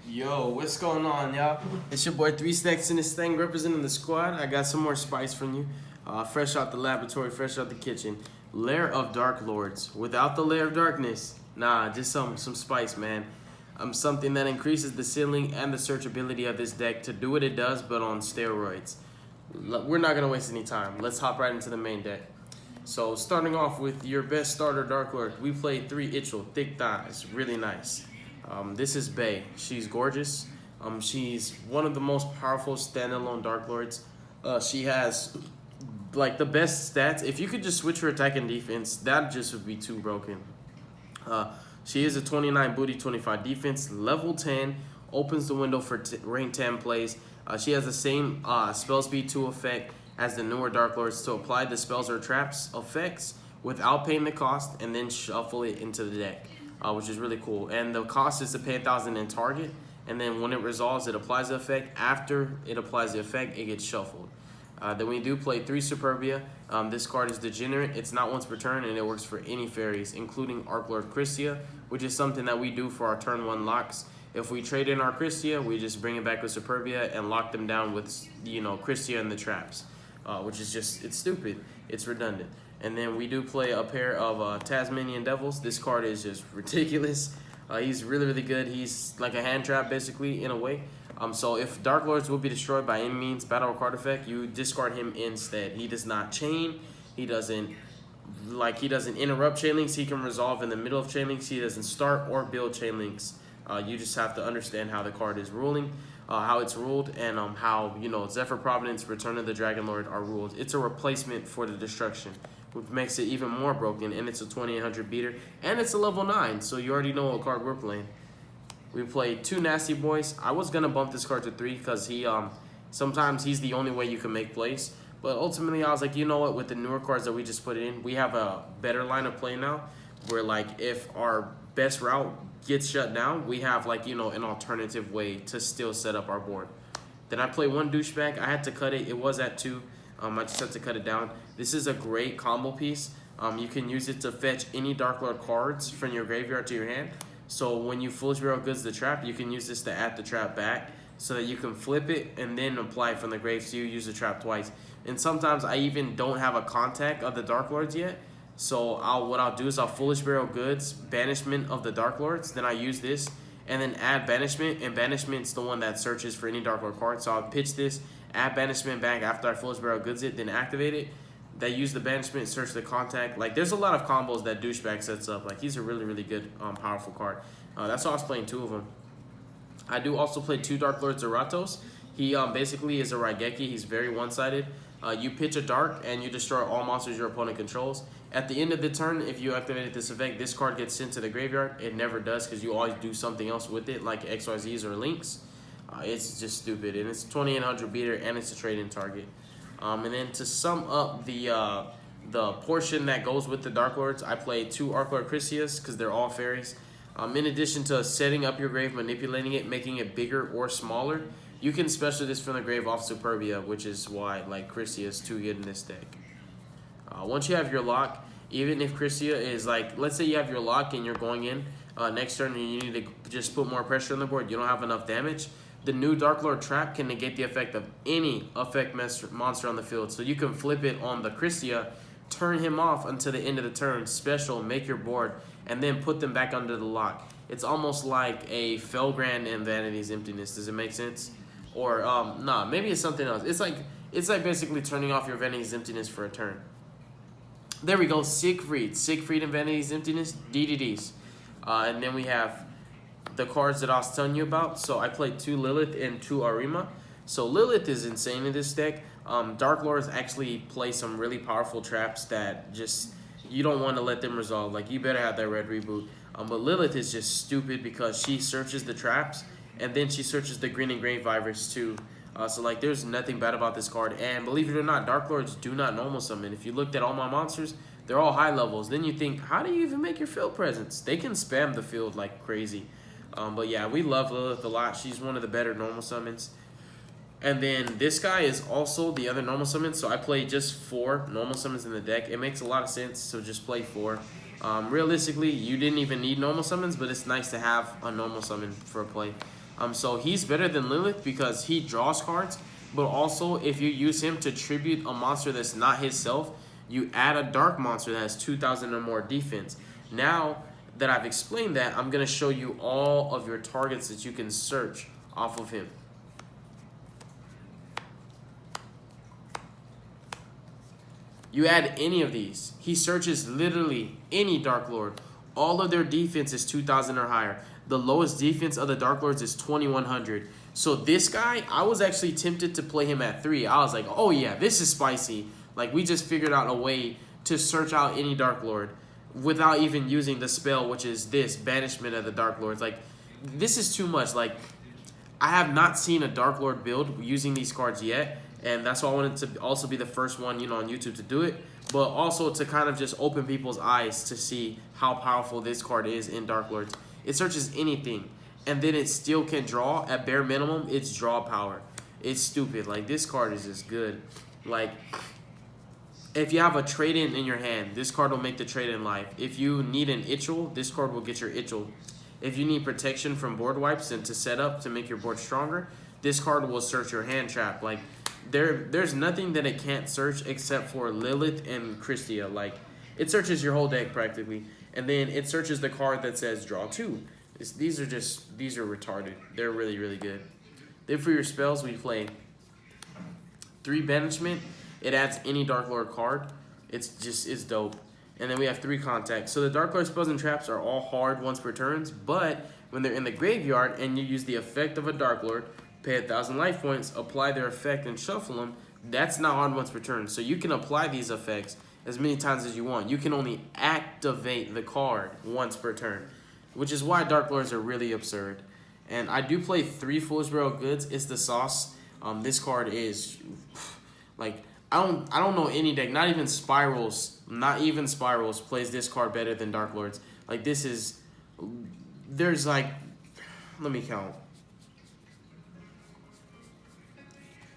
Yo, what's going on, y'all? It's your boy 3 Stacks in this thing, representing the squad. I got some more spice from you. Fresh out the laboratory, fresh out the kitchen. Lair of Darklords. Without the Lair of Darkness, nah, just some spice, man. Something that increases the ceiling and the searchability of this deck to do what it does, but on steroids. We're not gonna waste any time. Let's hop right into the main deck. So starting off with your best starter Darklord, we played 3 Ichel, thick thighs, really nice. This is Bay. She's gorgeous. She's one of the most powerful standalone Darklords. She has like the best stats. If you could just switch her attack and defense, that just would be too broken. She is a 29 booty, 25 defense, level 10, opens the window for rank 10 plays. She has the same spell speed 2 effect as the newer Darklords to apply the spells or traps effects without paying the cost and then shuffle it into the deck. Which is really cool. And the cost is to pay 1,000 in target, and then when it resolves, it applies the effect. After it applies the effect, it gets shuffled. Then we do play 3 Superbia. This card is Degenerate. It's not once per turn, and it works for any fairies, including Archlord Christia, which is something that we do for our turn 1 locks. If we trade in our Christia, we just bring it back with Superbia and lock them down with, Christia and the traps, which is just, it's stupid. It's redundant. And then we do play a pair of Tasmanian Devils. This card is just ridiculous. He's really, really good. He's like a hand trap, basically, in a way. So if Darklords will be destroyed by any means, battle or card effect, you discard him instead. He does not chain. He doesn't interrupt chain links. He can resolve in the middle of chain links. He doesn't start or build chain links. You just have to understand how the card is ruling, how it's ruled, and how Zephyr Providence, Return of the Dragon Lord are ruled. It's a replacement for the destruction, which makes it even more broken, and it's a 2800 beater, and it's a level 9, so you already know what card we're playing. We played 2 Nasty Boys. I was gonna bump this card to 3 because he sometimes he's the only way you can make plays, but ultimately I was like, you know what, with the newer cards that we just put in, we have a better line of play now, where like if our best route gets shut down, we have an alternative way to still set up our board. Then I play 1 Douchebag. I had to cut it. It was at 2. I just had to cut it down. This is a great combo piece. You can use it to fetch any Darklord cards from your graveyard to your hand. So when you Foolish Barrel Goods the trap, you can use this to add the trap back so that you can flip it and then apply it from the grave, so you use the trap twice. And sometimes I even don't have a contact of the Darklords yet. So what I'll do is I'll Foolish Barrel Goods, Banishment of the Darklords, then I use this, and then add Banishment, and Banishment's the one that searches for any Darklord card. So I'll pitch this, add Banishment back after I Foolish Barrel Goods it, then activate it. They use the Banishment, search the contact. Like, there's a lot of combos that Douchebag sets up. Like, he's a really, really good, powerful card. That's why I was playing 2 of them. I do also play 2 Darklord Zeratos. He basically is a Raigeki. He's very one-sided. You pitch a Dark, and you destroy all monsters your opponent controls. At the end of the turn, if you activated this effect, this card gets sent to the graveyard. It never does because you always do something else with it, like XYZs or Links. It's just stupid, and it's 2800 beater, and it's a trade-in target. And then to sum up the portion that goes with the Darklords, I play 2 Archlord Chrysias because they're all fairies. In addition to setting up your grave, manipulating it, making it bigger or smaller, you can special this from the grave off Superbia, which is why Chrysia is too good in this deck. Once you have your lock, even if Chrysia is let's say you have your lock and you're going in next turn and you need to just put more pressure on the board, you don't have enough damage, the new Darklord Trap can negate the effect of any effect monster on the field. So you can flip it on the Chrysia, turn him off until the end of the turn, special, make your board, and then put them back under the lock. It's almost like a Felgrand and Vanity's Emptiness. Does it make sense? Or, nah, maybe it's something else. It's like basically turning off your Vanity's Emptiness for a turn. There we go, Siegfried and Vanity's Emptiness, DDDs. And then we have the cards that I was telling you about. So I played 2 Lilith and 2 Arima. So Lilith is insane in this deck. Darklords actually play some really powerful traps that just, you don't want to let them resolve. Like, you better have that red reboot. But Lilith is just stupid because she searches the traps, and then she searches the green and gray virus too. So there's nothing bad about this card. And believe it or not, Darklords do not normal summon. If you looked at all my monsters, they're all high levels. Then you think, how do you even make your field presence? They can spam the field like crazy. But yeah, we love Lilith a lot. She's one of the better normal summons. And then this guy is also the other normal summon. So I play just 4 normal summons in the deck. It makes a lot of sense to just play 4. Realistically, you didn't even need normal summons, but it's nice to have a normal summon for a play. So he's better than Lilith because he draws cards, but also if you use him to tribute a monster that's not himself, you add a dark monster that has 2,000 or more defense. Now that I've explained that, I'm going to show you all of your targets that you can search off of him. You add any of these. He searches literally any Dark Lord. All of their defense is 2,000 or higher. The lowest defense of the Dark Lords is 2,100. So this guy, I was actually tempted to play him at 3. I was like, oh yeah, this is spicy. Like, we just figured out a way to search out any Dark Lord without even using the spell, which is this, Banishment of the Dark Lords. Like, this is too much. Like, I have not seen a Dark Lord build using these cards yet. And that's why I wanted to also be the first one, on YouTube to do it. But also to kind of just open people's eyes to see how powerful this card is in Dark Lords. It searches anything. And then it still can draw. At bare minimum, it's draw power. It's stupid. Like, this card is just good. Like, if you have a trade-in in your hand, this card will make the trade-in live. If you need an Itchel, this card will get your Itchel. If you need protection from board wipes and to set up to make your board stronger, this card will search your hand trap. Like, there's nothing that it can't search except for Lilith and Christia. Like, it searches your whole deck practically. And then it searches the card that says draw 2. These are retarded. They're really, really good. Then for your spells, we play 3 Banishment. It adds any Dark Lord card. It's dope. And then we have 3 Contact. So the Dark Lord spells and traps are all hard once per turns, but when they're in the graveyard and you use the effect of a Dark Lord, pay 1,000 life points, apply their effect, and shuffle them, that's not hard once per turn. So you can apply these effects as many times as you want. You can only activate the card once per turn, which is why Dark Lords are really absurd. And I do play 3 Foolish Barrel Goods. It's the sauce. This card is, like, I don't know any deck, not even Spirals plays this card better than Dark Lords. Like, there's like, let me count.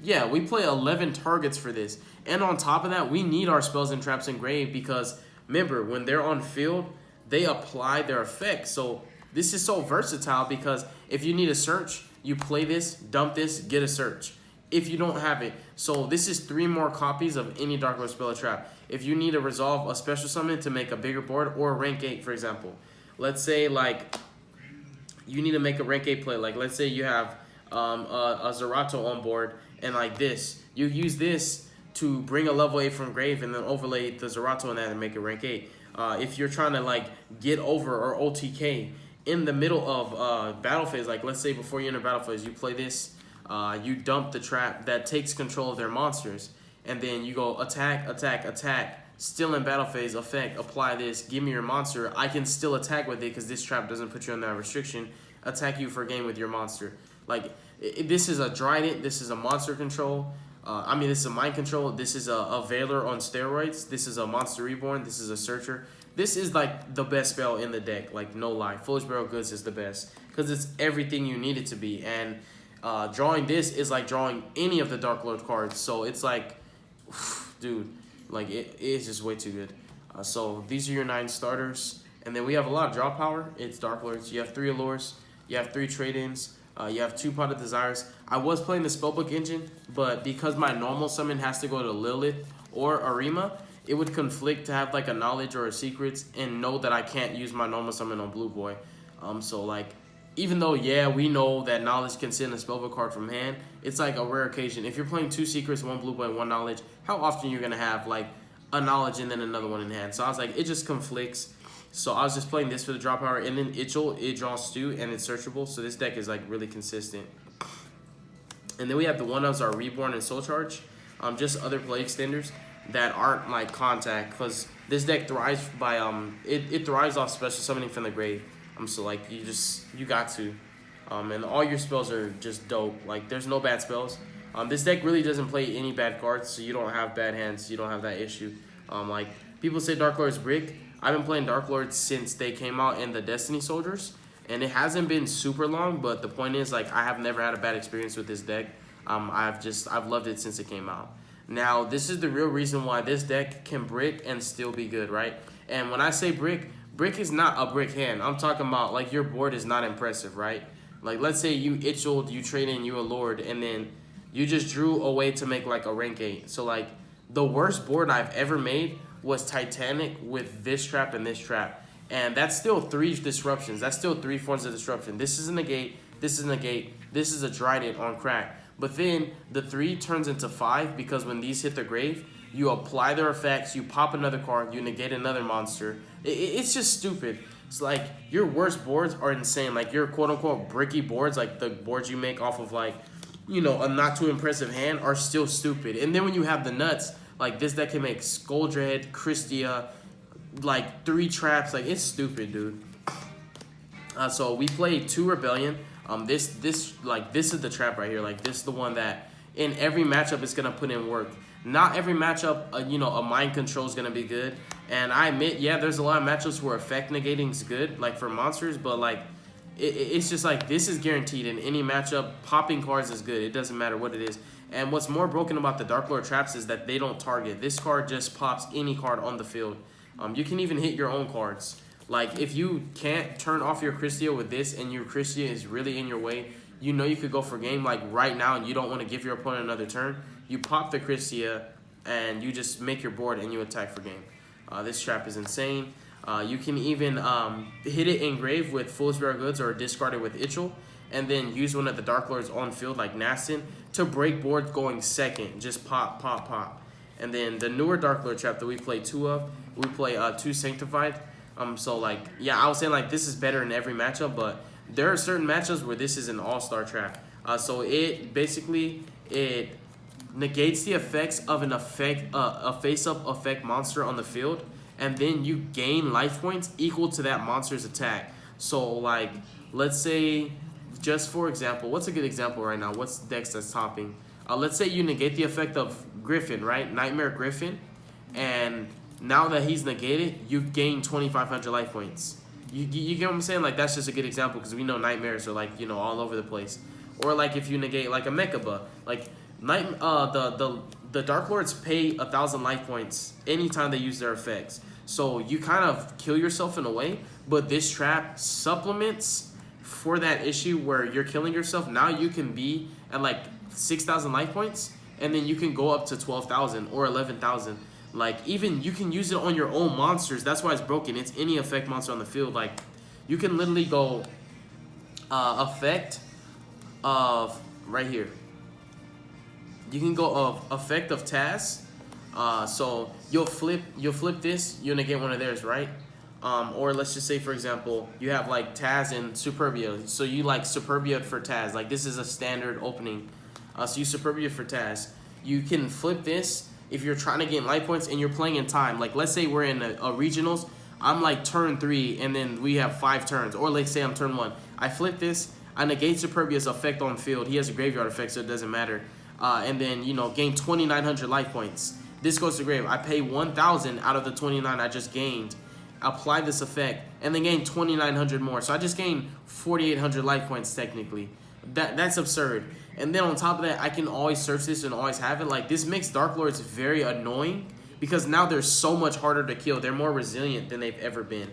Yeah, we play 11 targets for this. And on top of that, we need our spells and traps engraved because, remember, when they're on field, they apply their effects. So this is so versatile because if you need a search, you play this, dump this, get a search. If you don't have it. So this is 3 more copies of any Dark Lord spell or trap. If you need to resolve a special summon to make a bigger board or a rank 8, for example. Let's say, like, you need to make a rank 8 play. Like, let's say you have a Zerato on board, and like this, you use this to bring a level 8 from grave and then overlay the Zerato in that and make it rank 8. If you're trying to, like, get over or OTK in the middle of battle phase, like, let's say before you enter battle phase, you play this, you dump the trap that takes control of their monsters, and then you go attack, attack, attack, still in battle phase, effect, apply this, give me your monster. I can still attack with it because this trap doesn't put you on that restriction, attack you for a game with your monster. Like, this is a Trident, this is a monster control, this is a mind control, this is a Veiler on steroids, this is a Monster Reborn, this is a Searcher. This is, like, the best spell in the deck, like, no lie. Foolish Barrel Goods is the best because it's everything you need it to be. And drawing this is like drawing any of the Dark Lord cards. So it's like, dude, like, it is just way too good. So these are your 9 starters. And then we have a lot of draw power. It's Dark Lords. You have 3 Allures. You have 3 trade-ins. You have 2 Pot of Desires. I was playing the Spellbook engine, but because my normal summon has to go to Lilith or Arima, it would conflict to have, like, a Knowledge or a Secrets and know that I can't use my normal summon on Blue Boy. So, like, even though, yeah, we know that Knowledge can send a Spellbook card from hand, it's like a rare occasion. If you're playing 2 Secrets, 1 Blue Boy, and 1 Knowledge, how often you're going to have, like, a Knowledge and then another one in hand? So I was like, it just conflicts. So I was just playing this for the draw power, and then Itchel, it draws 2, and it's searchable. So this deck is, like, really consistent. And then we have the one-ups are Reborn and Soul Charge. Just other play extenders that aren't, like, Contact, because this deck thrives by, it thrives off special summoning from the grave. So, like, you got to. And all your spells are just dope. Like, there's no bad spells. This deck really doesn't play any bad cards, so you don't have bad hands. You don't have that issue. Like, people say Dark Lord's brick. I've been playing Dark Lords since they came out in the Destiny Soldiers, and it hasn't been super long, but the point is, like, I have never had a bad experience with this deck. I've loved it since it came out. Now, this is the real reason why this deck can brick and still be good, right? And when I say brick is not a brick hand. I'm talking about, like, your board is not impressive, right? Like, let's say you itched, you trade in, you a Lord, and then you just drew a way to make like a rank 8. So like the worst board I've ever made was Titanic with this trap and this trap. And that's still 3 disruptions. That's still 3 forms of disruption. This is a negate, this is a negate, this is a Trident on crack. But then the 3 turns into 5 because when these hit the grave, you apply their effects, you pop another card, you negate another monster. It's just stupid. It's like your worst boards are insane. Like your quote unquote bricky boards, like the boards you make off of like, you know, a not too impressive hand are still stupid. And then when you have the nuts, like this deck can make Skuldread, Christia, like 3 traps. Like it's stupid, dude. So we played 2 Rebellion. This is the trap right here. Like this is the one that in every matchup is gonna put in work. Not every matchup, you know, a mind control is gonna be good. And I admit, yeah, there's a lot of matchups where effect negating is good, like for monsters. But like, it's just like this is guaranteed in any matchup. Popping cards is good. It doesn't matter what it is. And what's more broken about the Dark Lord traps is that they don't target. This card just pops any card on the field. You can even hit your own cards. Like if you can't turn off your Christia with this and your Christia is really in your way, you know you could go for game like right now and you don't want to give your opponent another turn. You pop the Christia and you just make your board and you attack for game. This trap is insane. You can even hit it in grave with Fool's Rare Goods or discard it with Yugioh, and then use one of the Dark Lords on field like Nastin to break board going second. Just pop, pop, pop. And then the newer Dark Lord trap that we play 2 of, we play 2 Sanctified. So like, yeah, I was saying like this is better in every matchup, but there are certain matchups where this is an all-star trap. So it basically, it negates the effects of a face-up effect monster on the field, and then you gain life points equal to that monster's attack. So like, let's say, just for example, what's a good example right now? What's decks that's topping? Let's say you negate the effect of Griffin, right? Nightmare Griffin, and now that he's negated, you gain 2,500 life points. You get what I'm saying? Like that's just a good example because we know nightmares are like, you know, all over the place. Or like if you negate like a Mechaba, like the Dark Lords pay 1,000 life points anytime they use their effects. So you kind of kill yourself in a way, but this trap supplements for that issue where you're killing yourself. Now you can be at like 6,000 life points, and then you can go up to 12,000 or 11,000. Like even you can use it on your own monsters. That's why it's broken. It's any effect monster on the field. Like you can literally go effect of right here. You can go of effect of Taz. So you'll flip this, you'll negate one of theirs, right? Or let's just say for example, you have like Taz and Superbia. So you like Superbia for Taz. Like this is a standard opening. So you Superbia for Taz. You can flip this if you're trying to gain life points and you're playing in time. Like let's say we're in a regionals. I'm like turn 3 and then we have 5 turns. Or let's say I'm turn 1. I flip this. I negate Superbia's effect on field. He has a graveyard effect, so it doesn't matter. And then, you know, gain 2,900 life points. This goes to grave. I pay 1,000 out of the 29 I just gained. Apply this effect and then gain 2,900 more. So I just gained 4,800 life points technically. That's absurd. And then on top of that, I can always search this and always have it. Like this makes Dark Lords very annoying because now they're so much harder to kill. They're more resilient than they've ever been.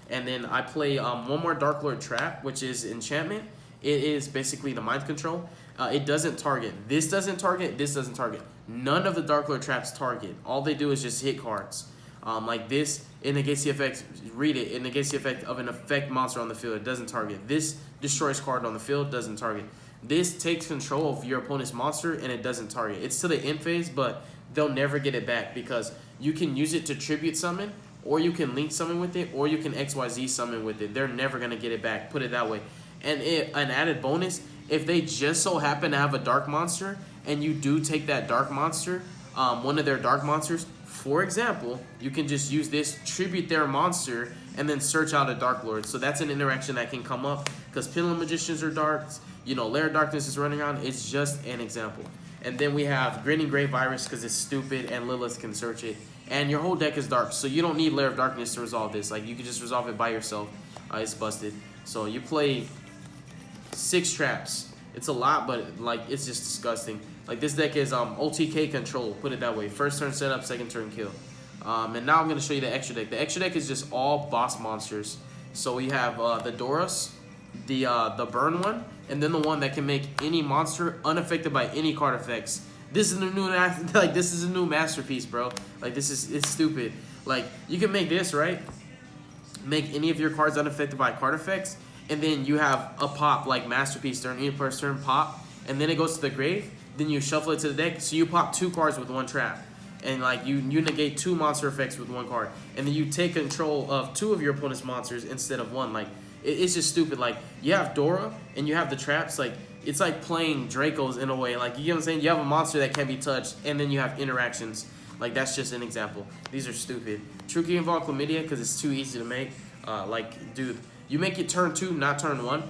And then I play one more Dark Lord trap, which is enchantment. It is basically the mind control. It doesn't target. This doesn't target. This doesn't target. None of the Dark Lord traps target. All they do is just hit cards. Like this, it negates the effect. Read it. It negates the effect of an effect monster on the field. It doesn't target. This destroys card on the field. Doesn't target. This takes control of your opponent's monster and it doesn't target. It's to the end phase, but they'll never get it back because you can use it to tribute summon, or you can link summon with it, or you can XYZ summon with it. They're never gonna get it back. Put it that way. And an added bonus, if they just so happen to have a dark monster and you do take that dark monster, one of their dark monsters, for example, you can just use this, tribute their monster, and then search out a Dark Lord. So that's an interaction that can come up because Pendulum Magicians are darks. You know, Lair Darkness is running around. It's just an example. And then we have Grinning Grey Virus because it's stupid and Lilith can search it. And your whole deck is dark, so you don't need Lair of Darkness to resolve this. Like, you can just resolve it by yourself. It's busted. So you play 6 traps. It's a lot, but, like, it's just disgusting. Like, this deck is OTK control, put it that way. First turn setup, second turn kill. And now I'm going to show you the extra deck. The extra deck is just all boss monsters. So we have the Doros, the burn one, and then the one that can make any monster unaffected by any card effects. This is the new this is a new masterpiece, bro. Like it's stupid. Like you can make this, right? Make any of your cards unaffected by card effects, and then you have a pop like masterpiece during any first turn pop, and then it goes to the grave. Then you shuffle it to the deck, so you pop 2 cards with 1 trap, and like you negate 2 monster effects with 1 card, and then you take control of 2 of your opponent's monsters instead of 1. Like it's just stupid. Like you have Dora and you have the traps. Like it's like playing Dracos in a way. Like you get what I'm saying? You have a monster that can't be touched, and then you have interactions. Like that's just an example. These are stupid. Truky involve chlamydia because it's too easy to make. Like dude, you make it turn 2, not turn 1.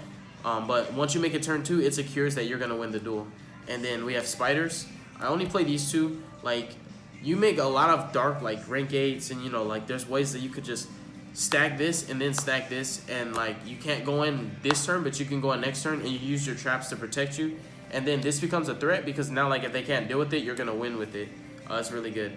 But once you make it turn 2, it secures that you're gonna win the duel. And then we have spiders. I only play these 2. Like you make a lot of dark like rank 8s, and you know like there's ways that you could just stack this and then stack this, and like you can't go in this turn, but you can go in next turn, and you use your traps to protect you. And then this becomes a threat because now like if they can't deal with it, you're gonna win with it. It's really good.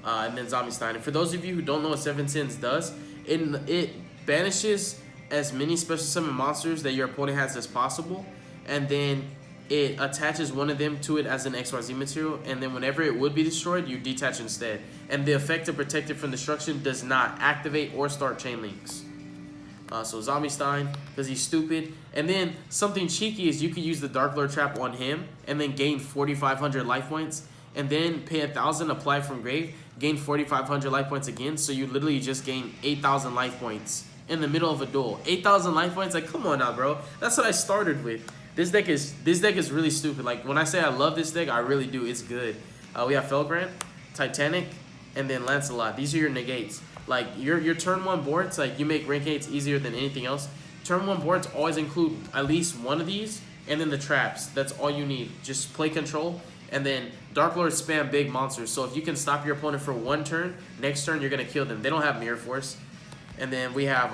And then Zombie Stein. And for those of you who don't know what 7 Sins does, it banishes as many special summon monsters that your opponent has as possible, and then it attaches one of them to it as an XYZ material, and then whenever it would be destroyed, you detach instead. And the effect to protect it from destruction does not activate or start chain links. So Zombie Stein, because he's stupid. And then something cheeky is you could use the Darklord trap on him and then gain 4,500 life points, and then pay 1,000, apply from grave, gain 4,500 life points again. So you literally just gain 8,000 life points in the middle of a duel. 8,000 life points, like come on now, bro. That's what I started with. This deck is really stupid. Like when I say I love this deck, I really do. It's good. We have Felgrand, Titanic, and then Lancelot. These are your negates. Like your turn 1 boards, like you make rank 8s easier than anything else. Turn 1 boards always include at least one of these, and then the traps. That's all you need. Just play control, and then Darklords spam big monsters. So if you can stop your opponent for 1 turn, next turn you're gonna kill them. They don't have Mirror Force. And then we have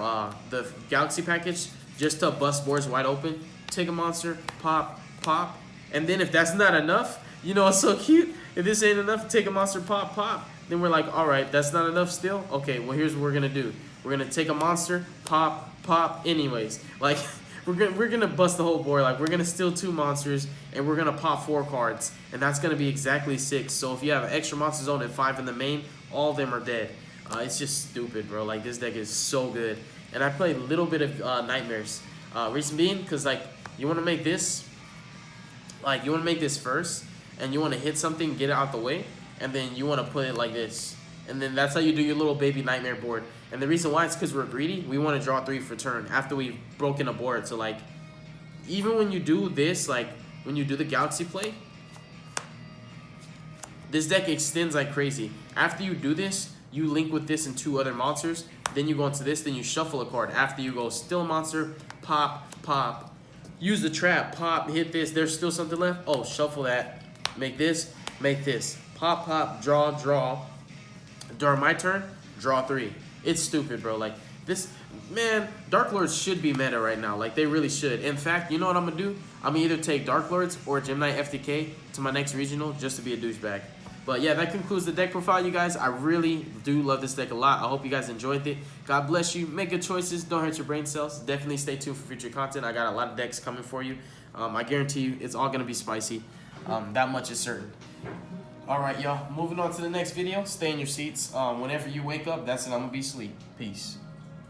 the Galaxy package just to bust boards wide open. Take a monster, pop, pop, and then if that's not enough, you know it's so cute. If this ain't enough, take a monster, pop, pop. Then we're like, all right, that's not enough still. Okay, well here's what we're gonna do. We're gonna take a monster, pop, pop. Anyways, like we're gonna bust the whole board. Like we're gonna steal 2 monsters and we're gonna pop 4 cards, and that's gonna be exactly 6. So if you have an extra monster zone and 5 in the main, all of them are dead. It's just stupid, bro. Like this deck is so good, and I play a little bit of Nightmares. Reason being, because like you want to make this, first, and you want to hit something, get it out the way, and then you want to put it like this, and then that's how you do your little baby Nightmare board. And the reason why is because we're greedy. We want to draw 3 for turn after we've broken a board. So like, even when you do this, like when you do the Galaxy play, this deck extends like crazy. After you do this, you link with this and 2 other monsters. Then you go into this, then you shuffle a card. After you go steal a monster, pop, pop. Use the trap, pop, hit this. There's still something left. Oh, shuffle that. Make this, make this. Pop, pop, draw, draw. During my turn, draw 3. It's stupid, bro. Like this, man, Darklords should be meta right now. Like they really should. In fact, you know what I'm gonna do? I'm gonna either take Darklords or Gemini FTK to my next regional just to be a douchebag. But yeah, that concludes the deck profile, you guys. I really do love this deck a lot. I hope you guys enjoyed it. God bless you. Make good choices. Don't hurt your brain cells. Definitely stay tuned for future content. I got a lot of decks coming for you. I guarantee you it's all going to be spicy. That much is certain. All right, y'all. Moving on to the next video. Stay in your seats. Whenever you wake up, that's it. I'm going to be asleep. Peace.